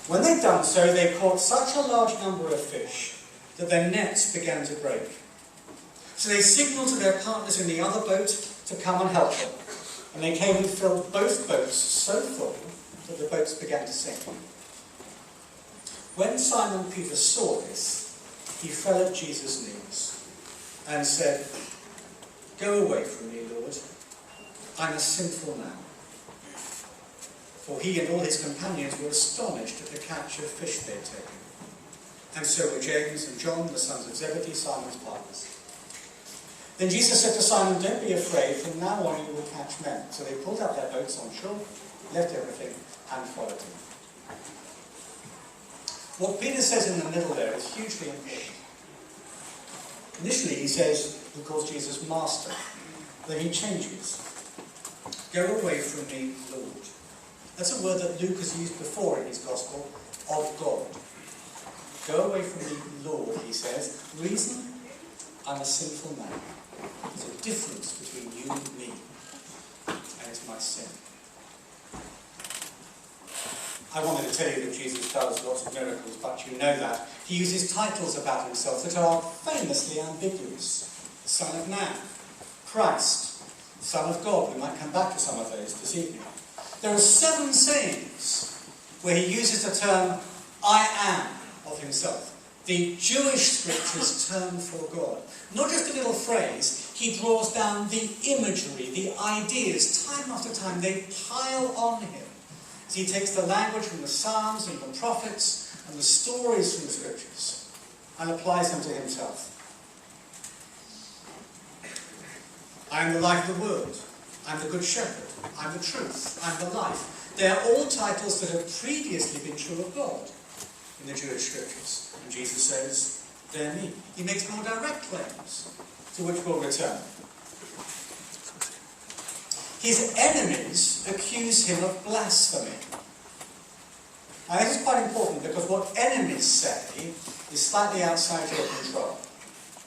When they'd done so, they caught such a large number of fish that their nets began to break. So they signalled to their partners in the other boat to come and help them. And they came and filled both boats so full that the boats began to sink. When Simon Peter saw this, he fell at Jesus' knees and said, "Go away from me, Lord. I'm a sinful man." For he and all his companions were astonished at the catch of fish they had taken. And so were James and John, the sons of Zebedee, Simon's partners. Then Jesus said to Simon, "Don't be afraid, from now on you will catch men." So they pulled out their boats on shore, left everything, and followed him. What Peter says in the middle there is hugely important. Initially he calls Jesus Master. Then he changes. "Go away from me, Lord." That's a word that Luke has used before in his Gospel, of God. "Go away from me, Lord," he says. Reason? I'm a sinful man. There's a difference between you and me, and it's my sin. I wanted to tell you that Jesus does lots of miracles, but you know that. He uses titles about himself that are famously ambiguous. Son of Man, Christ, Son of God. We might come back to some of those this evening. There are 7 sayings where he uses the term "I am" of himself. The Jewish scriptures term for God. Not just a little phrase, he draws down the imagery, the ideas, time after time. They pile on him. As he takes the language from the Psalms and the prophets and the stories from the scriptures and applies them to himself. I am the light of the world. I'm the good shepherd. I'm the truth. I'm the life. They are all titles that have previously been true of God in the Jewish scriptures. And Jesus says, "They're me." He makes more direct claims, to which we'll return. His enemies accuse him of blasphemy. Now this is quite important because what enemies say is slightly outside your control.